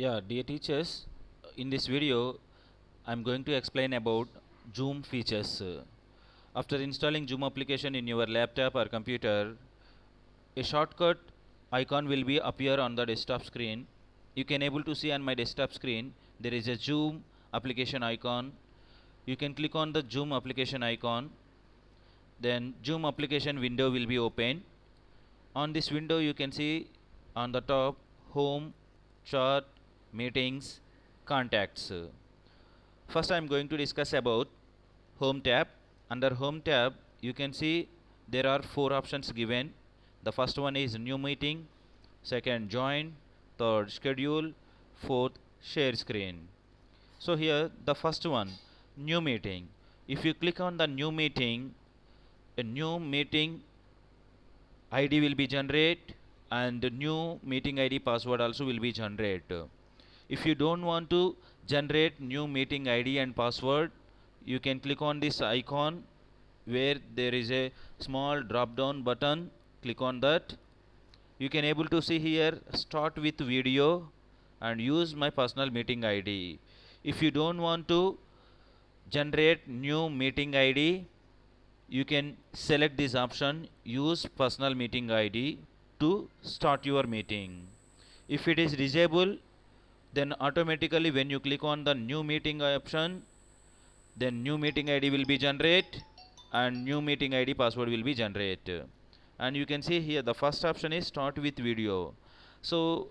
Yeah, dear teachers, in this video I'm going to explain about Zoom features. After installing Zoom application in your laptop or computer, a shortcut icon will be appear on the desktop screen. You can able to see on my desktop screen there is a Zoom application icon. You can click on the Zoom application icon. Then Zoom application window will be open. On this window you can see on the top home, chat, meetings, contacts. First I am going to discuss about home tab. Under home tab you can see there are four options given. The first one is new meeting, second join, third schedule, fourth share screen. So here the first one, new meeting. If you click on the new meeting, a new meeting ID will be generated and the new meeting ID password also will be generated. If you don't want to generate new meeting ID and password, you can click on this icon where there is a small drop down button. Click on that. You can able to see here start with video and use my personal meeting ID. If you don't want to generate new meeting ID, you can select this option use personal meeting ID to start your meeting. If it is disabled, then automatically when you click on the new meeting option, then new meeting ID will be generated and new meeting ID password will be generated. And you can see here the first option is start with video. So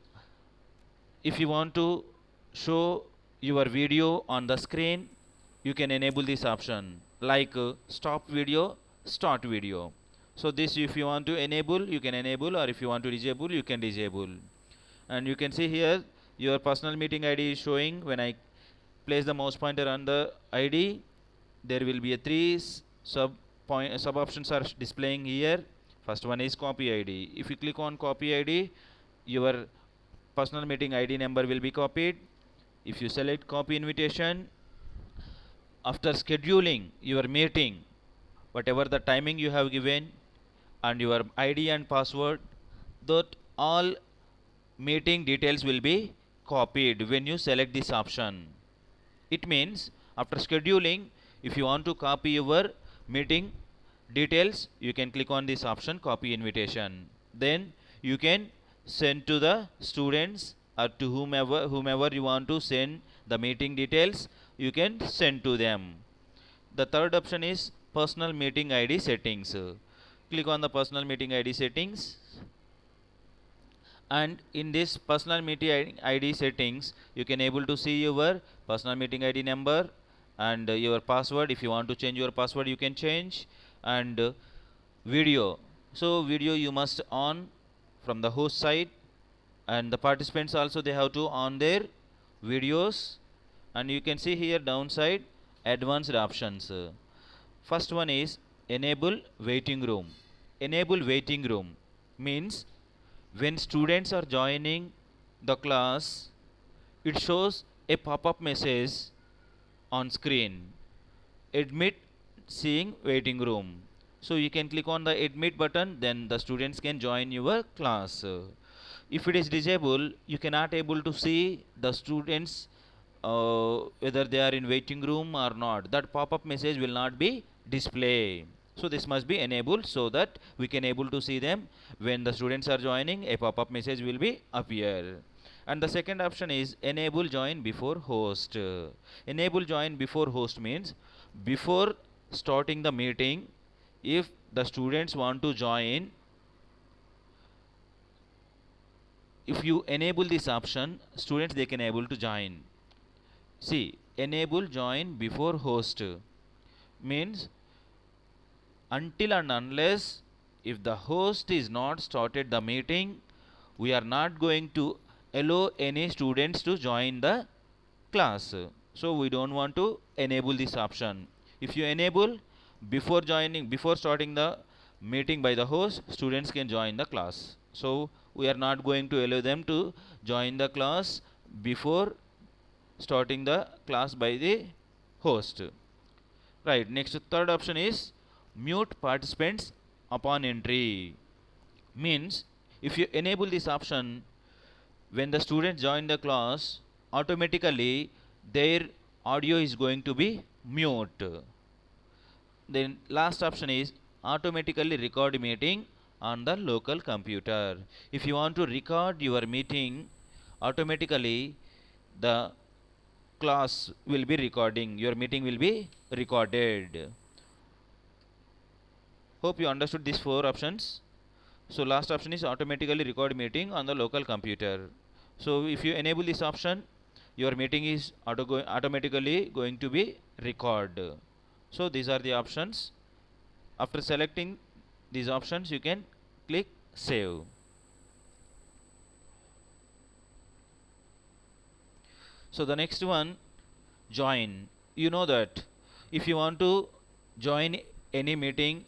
if you want to show your video on the screen, you can enable this option like stop video, start video. So this if you want to enable, you can enable, or if you want to disable, you can disable. And you can see here your personal meeting ID is showing. When I place the mouse pointer on the ID, there will be a three sub options are displaying here. First one is copy ID. If you click on copy ID, your personal meeting ID number will be copied. If you select copy invitation, after scheduling your meeting, whatever the timing you have given and your ID and password, that all meeting details will be copied when you select this option. It means after scheduling, if you want to copy your meeting details, you can click on this option copy invitation. Then you can send to the students or to whomever you want to send the meeting details, you can send to them. The third option is personal meeting ID settings. Click on the personal meeting ID settings, and in this personal meeting ID settings you can able to see your personal meeting ID number and your password. If you want to change your password, you can change. And video, so video you must on from the host side, and the participants also they have to on their videos. And you can see here downside advanced options. First one is enable waiting room. Enable waiting room means when students are joining the class, it shows a pop-up message on screen, admit seeing waiting room. So you can click on the admit button, then the students can join your class. If it is disabled, you cannot able to see the students whether they are in waiting room or not. That pop-up message will not be displayed. So this must be enabled so that we can able to see them. When the students are joining, a pop-up message will be appear. And the second option is enable join before host. Enable join before host means before starting the meeting, if the students want to join, if you enable this option, students they can able to join. See, enable join before host means until and unless if the host is not started the meeting, we are not going to allow any students to join the class. So we don't want to enable this option. If you enable before starting the meeting by the host, students can join the class. So we are not going to allow them to join the class before starting the class by the host. Right, next third option is mute participants upon entry. Means if you enable this option, when the students join the class, automatically their audio is going to be mute. Then last option is automatically record meeting on the local computer. If you want to record your meeting, automatically the class will be recording, your meeting will be recorded. Hope you understood these four options. So last option is automatically record meeting on the local computer. So if you enable this option, your meeting is automatically going to be record. So these are the options. After selecting these options, you can click save. So the next one, join. You know that if you want to join any meeting,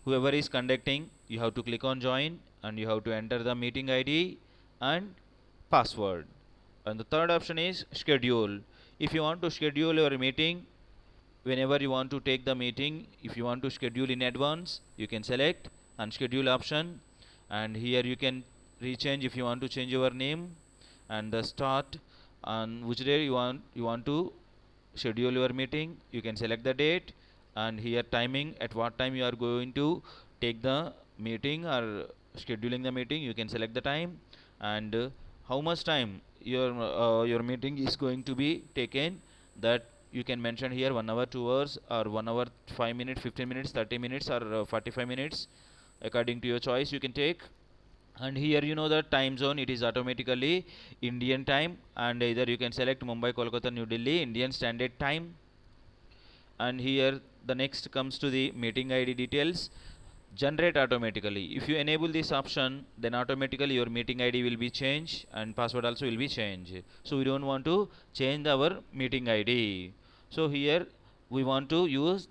whoever is conducting, you have to click on join and you have to enter the meeting ID and password. And the third option is schedule. If you want to schedule your meeting, whenever you want to take the meeting, if you want to schedule in advance, you can select and schedule option, and here you can rechange if you want to change your name and the start on which day you want to schedule your meeting. You can select the date, and here timing, at what time you are going to take the meeting or scheduling the meeting, you can select the time, and how much time your meeting is going to be taken, that you can mention here 1 hour, 2 hours, or 1 hour 5 minutes, 15 minutes, 30 minutes, or 45 minutes, according to your choice you can take. And here you know the time zone, it is automatically Indian time, and either you can select Mumbai, Kolkata, New Delhi, Indian Standard Time. And here the next comes to the meeting ID details, generate automatically. If you enable this option, then automatically your meeting ID will be changed and password also will be changed. So we don't want to change our meeting ID. So here we want to use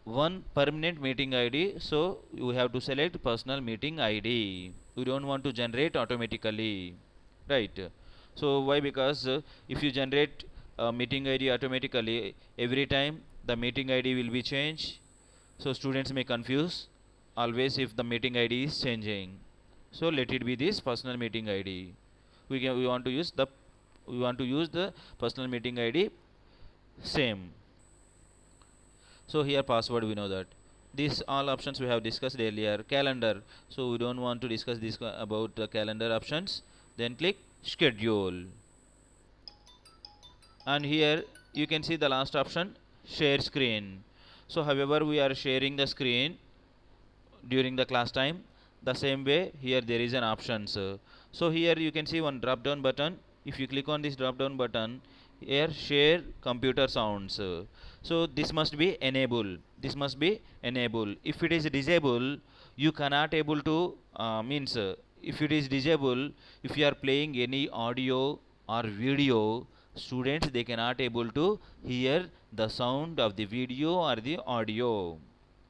one permanent meeting ID, so you have to select personal meeting ID. We don't want to generate automatically, right? So why? Because if you generate meeting ID automatically, every time the meeting ID will be changed, so students may confuse always if the meeting ID is changing. So let it be this personal meeting ID. We want to use the personal meeting ID same. So here password, we know that. These all options we have discussed earlier. Calendar. So we don't want to discuss this about the calendar options. Then click schedule. And here you can see the last option, share screen. So however we are sharing the screen during the class time, the same way here there is an options. So here you can see one drop down button. If you click on this drop down button, here share computer sounds. So this must be enable. This must be enable. If it is disable, you cannot able to means if it is disable, if you are playing any audio or video, students they cannot able to hear the sound of the video or the audio.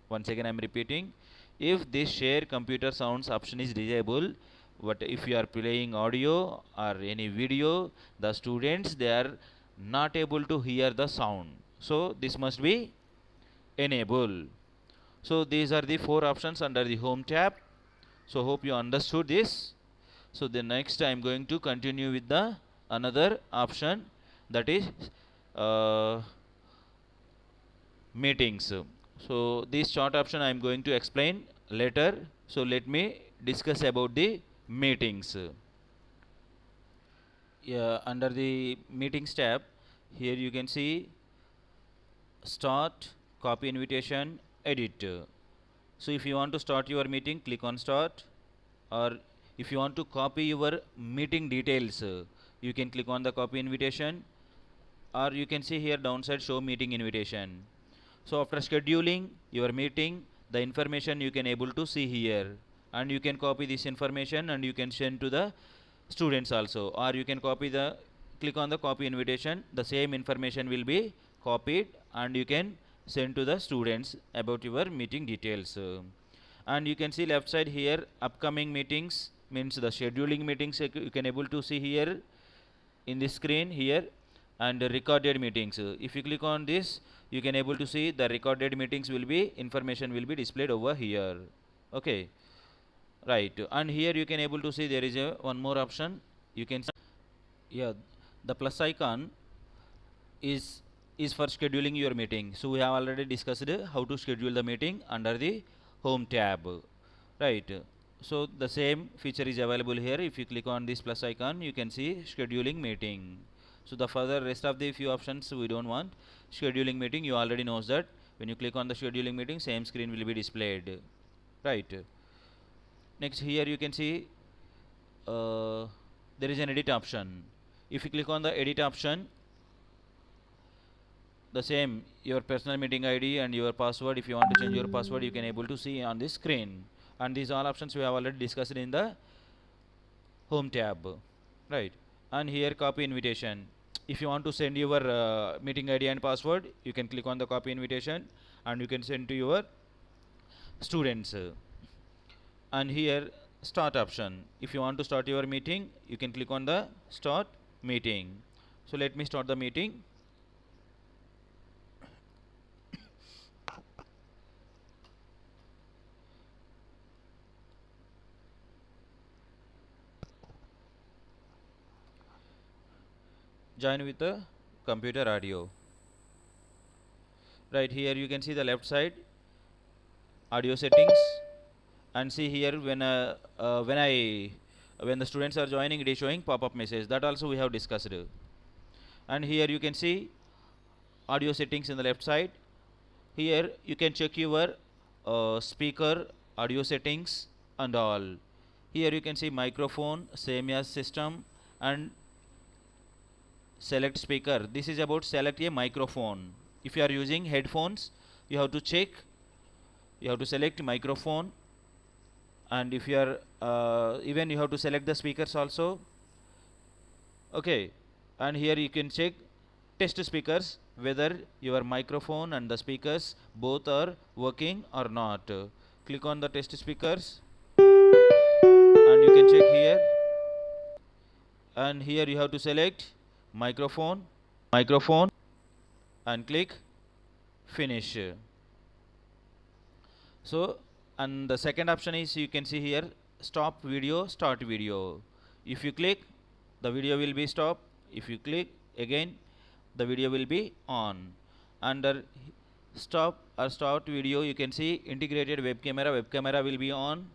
Once again I am repeating, if this share computer sounds option is disabled, but if you are playing audio or any video, the students they are not able to hear the sound. So this must be enable. So these are the four options under the home tab. So hope you understood this. So the next I am going to continue with the another option, that is uh, meetings. So this short option I am going to explain later. So let me discuss about the meetings. Yeah, under the meetings tab, here you can see start, copy invitation, edit. So if you want to start your meeting, click on start, or if you want to copy your meeting details, you can click on the copy invitation, or you can see here downside show meeting invitation. So after scheduling your meeting, the information you can able to see here, and you can copy this information and you can send to the students also, or you can click on the copy invitation, the same information will be copied and you can send to the students about your meeting details. And you can see left side here upcoming meetings, means the scheduling meetings you can able to see here in the screen here, and recorded meetings. If you click on this, you can able to see the recorded meetings will be information will be displayed over here. Okay. right. And here you can able to see there is a one more option. You can, yeah, the plus icon is for scheduling your meeting. So we have already discussed how to schedule the meeting under the home tab, right. So the same feature is available here. If you click on this plus icon, you can see scheduling meeting. So the further rest of the few options we don't want. Scheduling meeting, you already knows that when you click on the scheduling meeting, same screen will be displayed, right. Next, here you can see there is an edit option. If you click on the edit option, the same your personal meeting ID and your password, if you want to change your password, you can able to see on this screen. And these all options we have already discussed in the home tab, right. And here copy invitation, if you want to send your meeting ID and password, you can click on the copy invitation and you can send to your students. And here start option, if you want to start your meeting, you can click on the start meeting. So let me start the meeting. Join with the computer audio, right. Here you can see the left side audio settings, and see here when the students are joining, it is showing pop-up message, that also we have discussed. And here you can see audio settings in the left side. Here you can check your speaker audio settings and all. Here you can see microphone, same as system, and select speaker. This is about select a microphone. If you are using headphones, you have to check, you have to select microphone. And if you are even you have to select the speakers also, okay. And here you can check test speakers, whether your microphone and the speakers both are working or not. Click on the test speakers and you can check here. And here you have to select microphone and click finish. So, and the second option is, you can see here stop video, start video. If you click, the video will be stop. If you click again, the video will be on. Under stop or start video, you can see integrated web camera will be on.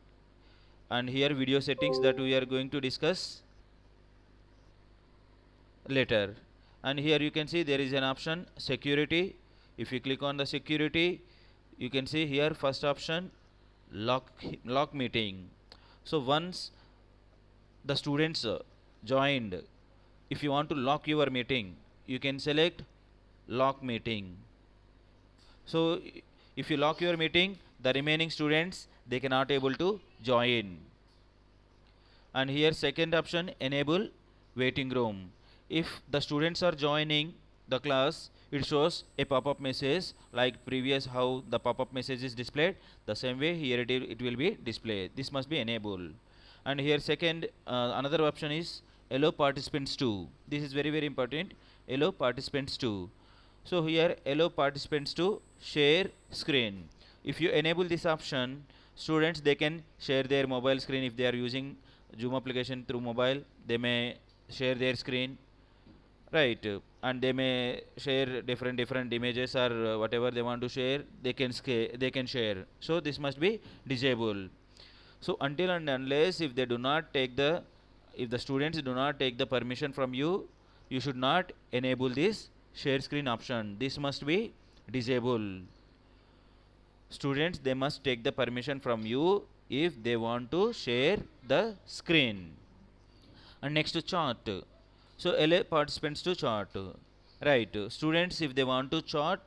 And here video settings that we are going to discuss later. And here you can see there is an option security. If you click on the security, you can see here first option lock meeting. So once the students joined, if you want to lock your meeting, you can select lock meeting. So if you lock your meeting, the remaining students, they cannot able to join. And here second option, enable waiting room. If the students are joining the class, it shows a pop-up message like previous how the pop-up message is displayed, the same way here it will be displayed. This must be enabled. And here second another option is allow participants to. This is very important, allow participants to. So here allow participants to share screen. If you enable this option, students, they can share their mobile screen. If they are using Zoom application through mobile, they may share their screen, right. And they may share different images or whatever they want to share, they can share. So this must be disabled. So until and unless if the students do not take the permission from you, you should not enable this share screen option. This must be disabled. Students, they must take the permission from you if they want to share the screen. And next to chat. So allow participants to chat, right. Students, if they want to chat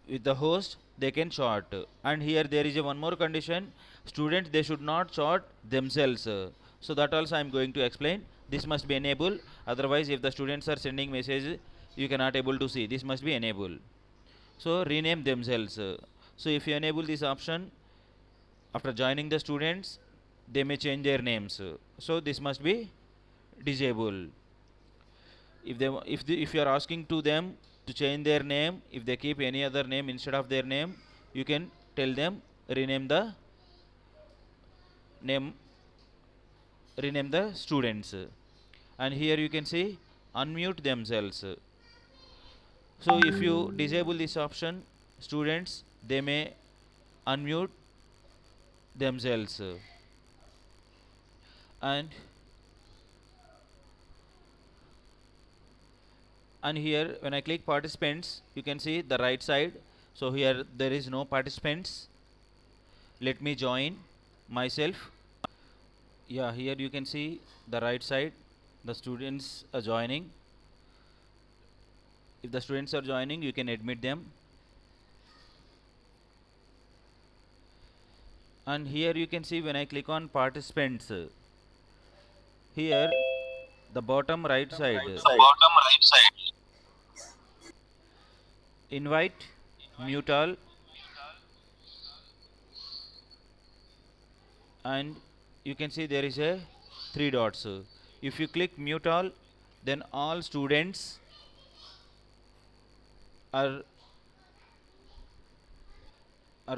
with the host, they can chat. And here there is a one more condition, students, they should not chat themselves. So that also I am going to explain. This must be enabled, otherwise if the students are sending messages, you cannot able to see. This must be enabled. So rename themselves. So if you enable this option, after joining the students, they may change their names. So this must be disabled. If you are asking to them to change their name, if they keep any other name instead of their name, you can tell them rename the name rename the students, and here you can see unmute themselves. So if you disable this option, students they may unmute themselves. And here when I click participants, you can see the right side. So here there is no participants. Let me join myself. Yeah, here you can see the right side, the students are joining. If the students are joining, you can admit them. And here you can see when I click on participants, here the bottom right side, invite, mute all, and you can see there is a 3 dots. If you click mute all, then all students are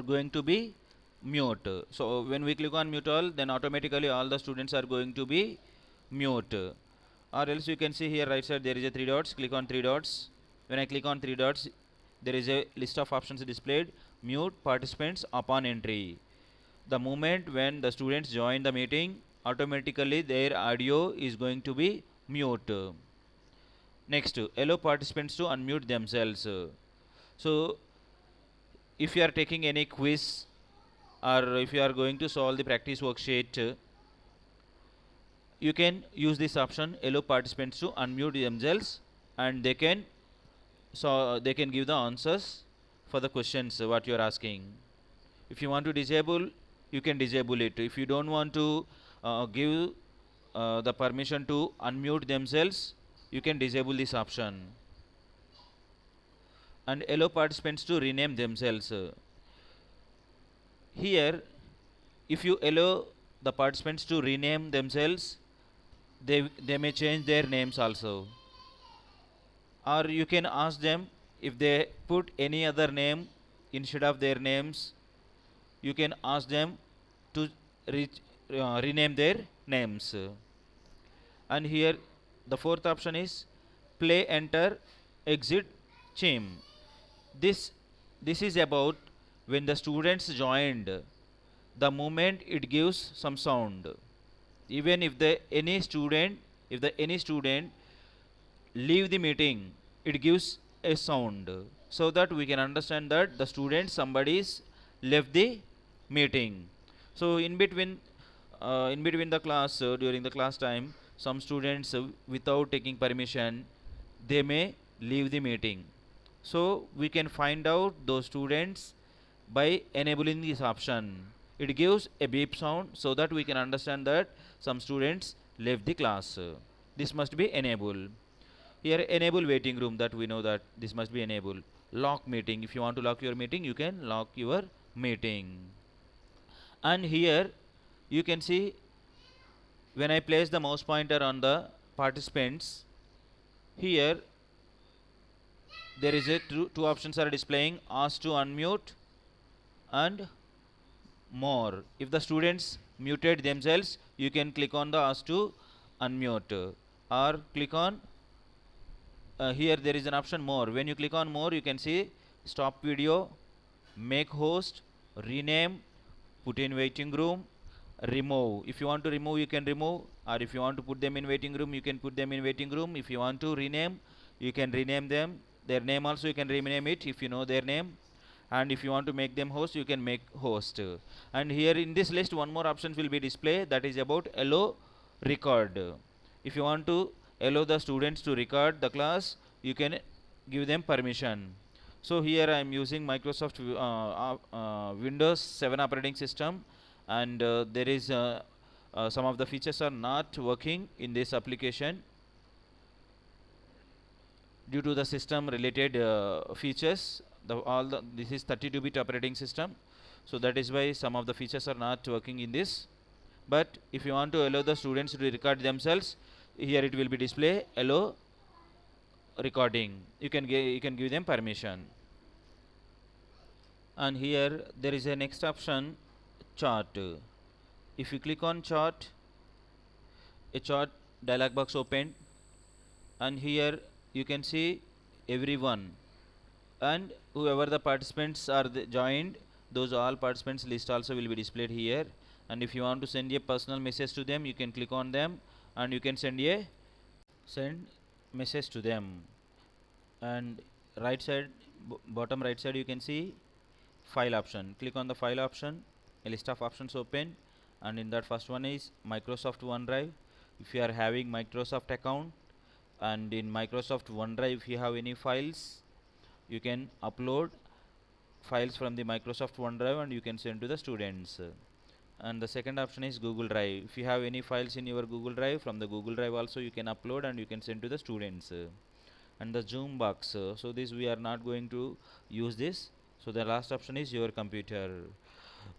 going to be mute. So when we click on mute all, then automatically all the students are going to be mute. Or else you can see here right side there is a 3 dots. Click on 3 dots. When I click on 3 dots, there is a list of options displayed. Mute participants upon entry. The moment when the students join the meeting, automatically their audio is going to be mute. Next, allow participants to unmute themselves. So if you are taking any quiz or if you are going to solve the practice worksheet, you can use this option, allow participants to unmute themselves, and they can give the answers for the questions what you are asking. If you want to disable, you can disable it. If you don't want to give the permission to unmute themselves, you can disable this option. And allow participants to rename themselves. Here, if you allow the participants to rename themselves, they may change their names also. Or you can ask them, if they put any other name instead of their names, you can ask them to rename their names. And here the fourth option is play, enter, exit, chime. This is about when the students joined, the moment it gives some sound. Even if the any student leave the meeting, it gives a sound, so that we can understand that the student somebody's left the meeting. So in between the class, during the class time, some students without taking permission, they may leave the meeting. So we can find out those students by enabling this option. It gives a beep sound, so that we can understand that some students left the class. This must be enabled. Here enable waiting room, that we know that this must be enabled. Lock meeting, if you want to lock your meeting, you can lock your meeting. And here you can see when I place the mouse pointer on the participants, here there is a two options are displaying, ask to unmute and more. If the students muted themselves, you can click on the ask to unmute, or click on here there is an option more. When you click on more, you can see stop video, make host, rename, put in waiting room, remove. If you want to remove, you can remove, or if you want to put them in waiting room, you can put them in waiting room. If you want to rename, you can rename them. Their name also you can rename it if you know their name. And if you want to make them host, you can make host. And here in this list, one more option will be displayed, that is about allow record. If you want to allow the students to record the class, you can give them permission. So here I am using Microsoft Windows 7 operating system, and there is some of the features are not working in this application due to the system related features. This is 32-bit operating system, so that is why some of the features are not working in this. But if you want to allow the students to record themselves, here it will be display allow recording. You can give them permission. And here there is a next option, chat. If you click on chart, a chart dialog box opened, and here you can see everyone, and whoever the participants are joined, those all participants list also will be displayed here. And if you want to send a personal message to them, you can click on them and you can send message to them. And right side, bottom right side, you can see file option. Click on the file option, a list of options open, and in that first one is Microsoft OneDrive. If you are having Microsoft account, and in Microsoft OneDrive if you have any files, you can upload files from the Microsoft OneDrive and you can send to the students. And the second option is Google Drive. If you have any files in your Google Drive, from the Google Drive also you can upload and you can send to the students. And the Zoom box, so this we are not going to use this. So the last option is your computer.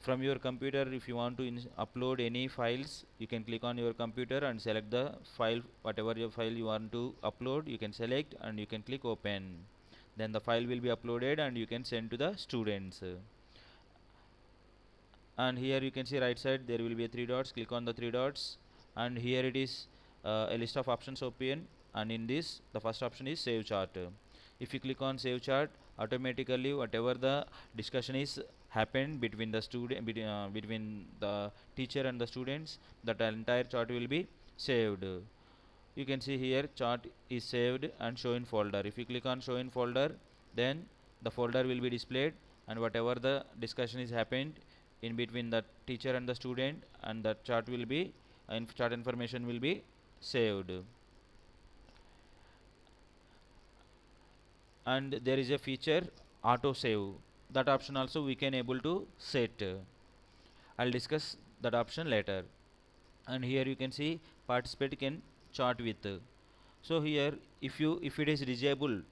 From your computer, if you want to upload any files, you can click on your computer and select the file, whatever your file you want to upload, you can select and you can click open. Then the file will be uploaded and you can send to the students. And here you can see right side there will be a three dots. Click on the three dots, and here it is a list of options open, and in this the first option is save chart. If you click on save chart, automatically whatever the discussion is happened between the between the teacher and the students, that entire chart will be saved. You can see here chart is saved and show in folder. If you click on show in folder, then the folder will be displayed, and whatever the discussion is happened in between the teacher and the student, and the chart will be chart information will be saved. And there is a feature auto save, that option also we can able to set. I'll discuss that option later. And here you can see participate can chart with. So here if it is disabled,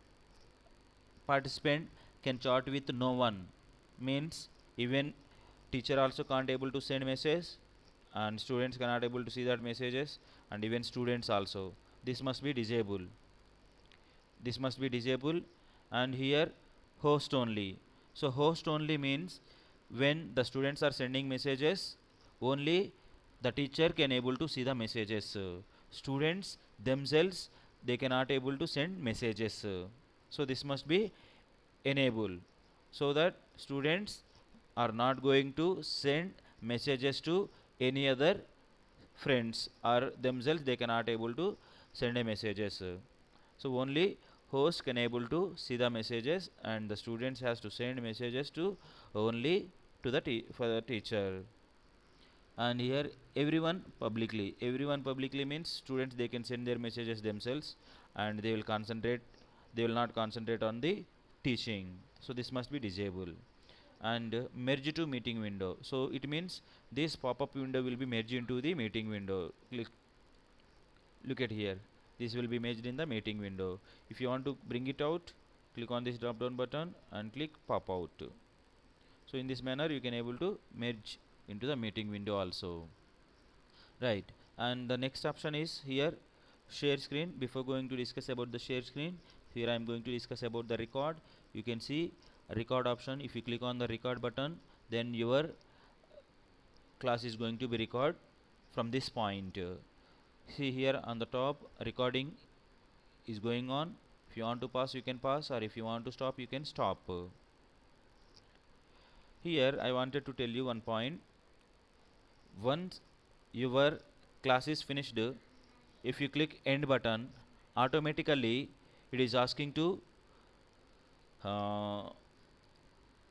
participant can chat with no one, means even teacher also can't able to send message, and students cannot able to see that messages, and even students also. This must be disabled. This must be disabled. And here host only. So host only means when the students are sending messages, only the teacher can able to see the messages. Students themselves, they cannot able to send messages. So this must be enabled, so that students are not going to send messages to any other friends, or themselves they cannot able to send a messages. So only host can able to see the messages, and the students has to send messages to only to the for the teacher. And here everyone publicly means students they can send their messages themselves, and they will not concentrate on the teaching. So this must be disabled. And merge to meeting window, so it means this pop-up window will be merged into the meeting window. Look at here, this will be merged in the meeting window. If you want to bring it out, click on this drop down button and click pop out. So in this manner you can able to merge into the meeting window also, right? And the next option is here share screen. Before going to discuss about the share screen, here I am going to discuss about the record. You can see record option. If you click on the record button, then your class is going to be record from this point. See here on the top, recording is going on. If you want to pause, you can pause, or if you want to stop, you can stop. Here I wanted to tell you one point. Once your class is finished, if you click end button, automatically it is asking to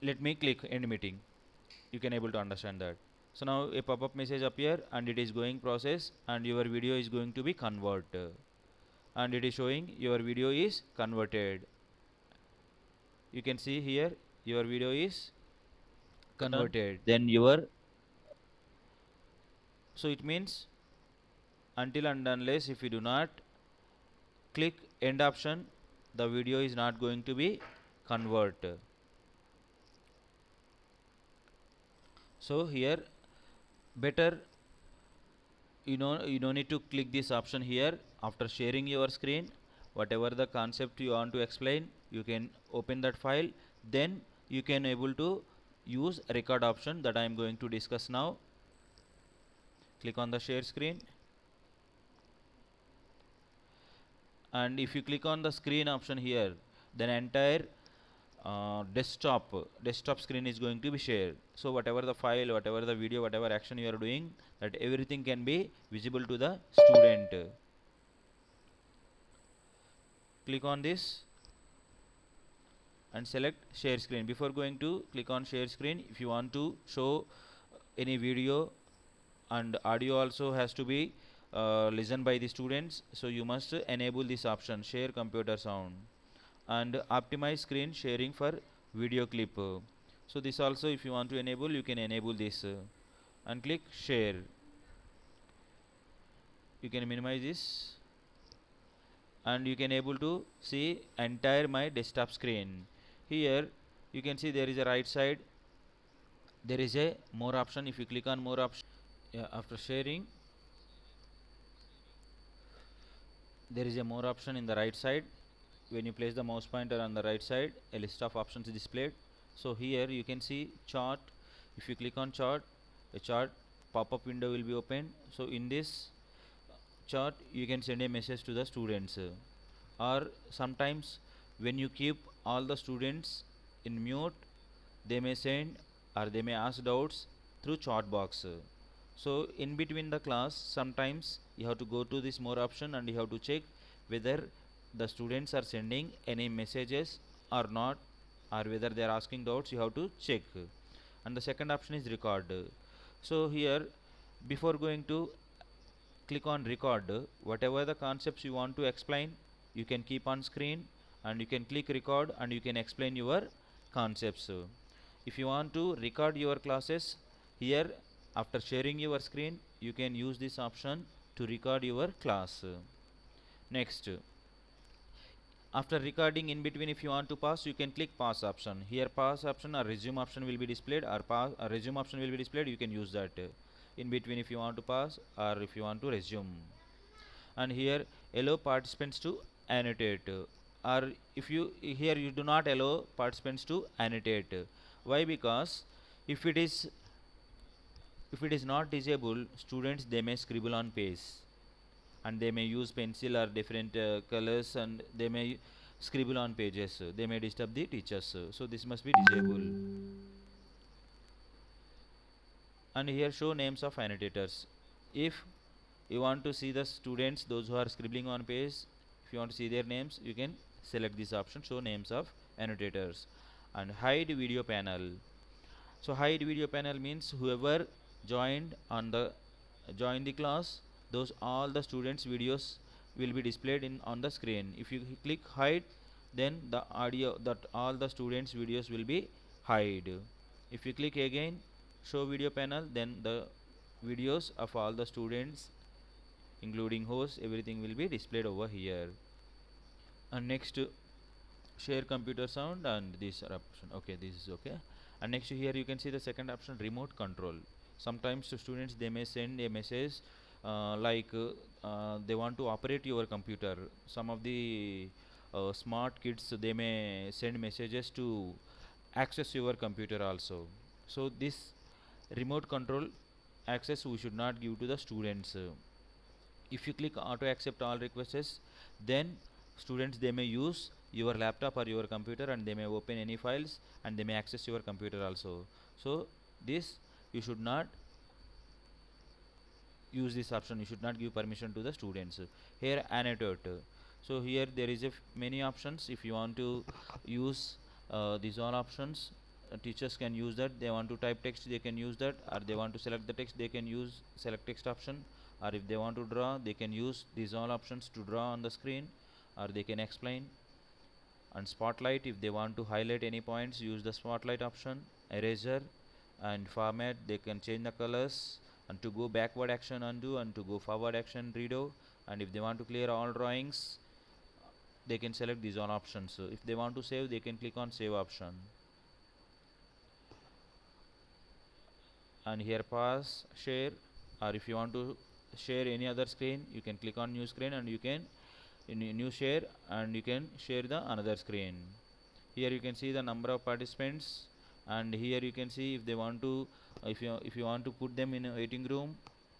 let me click end meeting. You can able to understand that. So now a pop-up message appear, and it is going process, and your video is going to be converted, and it is showing your video is converted. You can see here your video is converted. Then so it means until and unless if you do not click end option, the video is not going to be converted. So here better you don't need to click this option here. After sharing your screen, whatever the concept you want to explain, you can open that file, then you can able to use record option that I am going to discuss now. click on the share screen, and if you click on the screen option here, then entire desktop screen is going to be shared. So whatever the file, whatever the video, whatever action you are doing, that everything can be visible to the student. Click on this and select share screen. Before going to click on share screen, if you want to show any video and audio also has to be listened by the students, so you must enable this option, share computer sound, and optimize screen sharing for video clip. So this also, if you want to enable, you can enable this and click share. You can minimize this and you can able to see entire my desktop screen. Here you can see there is a right side, there is a more option. If you click on more option, after sharing, there is a more option in the right side. When you place the mouse pointer on the right side, a list of options is displayed. So here you can see chart. If you click on chart, a chart pop-up window will be opened. So in this chart you can send a message to the students, or sometimes when you keep all the students in mute, they may send or they may ask doubts through chat box. So in between the class, sometimes you have to go to this more option and you have to check whether the students are sending any messages or not, or whether they are asking doubts. You have to check. And the second option is record. So here, before going to click on record, whatever the concepts you want to explain, you can keep on screen and you can click record and you can explain your concepts. If you want to record your classes, here after sharing your screen, you can use this option to record your class. Next, after recording, in between if you want to pause, you can click pause option. Here pause option or resume option will be displayed, or pause or resume option will be displayed. You can use that in between if you want to pause or if you want to resume. And here allow participants to annotate, or if you here you do not allow participants to annotate. Why? Because if it is not disabled, students they may scribble on page and they may use pencil or different colors and they may scribble on pages. They may disturb the teachers. So this must be disabled. And here show names of annotators. If you want to see the students, those who are scribbling on page, if you want to see their names, you can select this option, show names of annotators. And hide video panel. So hide video panel means whoever joined the class, those all the students videos will be displayed in on the screen. If you click hide, then the audio that all the students videos will be hide. If you click again show video panel, then the videos of all the students including host, everything will be displayed over here. And next, share computer sound, and this option, okay, this is okay. And next here you can see the second option, remote control. Sometimes to students they may send a message they want to operate your computer. Some of the smart kids, they may send messages to access your computer also. So this remote control access we should not give to the students. If you click auto accept all requests, then students they may use your laptop or your computer and they may open any files and they may access your computer also. So this you should not use this option, you should not give permission to the students. Here annotate. So here there is many options. If you want to use these all options, teachers can use that. They want to type text, they can use that, or they want to select the text, they can use select text option, or if they want to draw, they can use these all options to draw on the screen, or they can explain. And spotlight, if they want to highlight any points, use the spotlight option. Eraser and format, they can change the colors, and to go backward action undo, and to go forward action redo. And if they want to clear all drawings, they can select these all options. So if they want to save, they can click on save option. And here pause, share, or if you want to share any other screen, you can click on new screen and you can new share, and you can share the another screen. Here you can see the number of participants, and here you can see if they want to if you want to put them in a waiting room,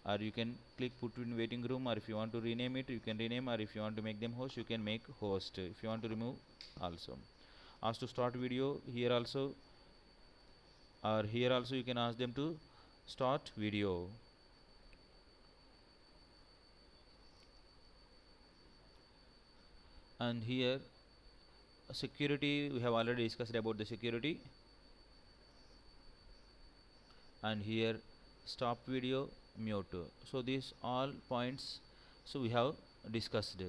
or you can click put in waiting room, or if you want to rename it you can rename, or if you want to make them host you can make host. If you want to remove also, ask to start video here also, or here also you can ask them to start video. And here security, we have already discussed about the security. And here stop video, mute. So these all points so we have discussed.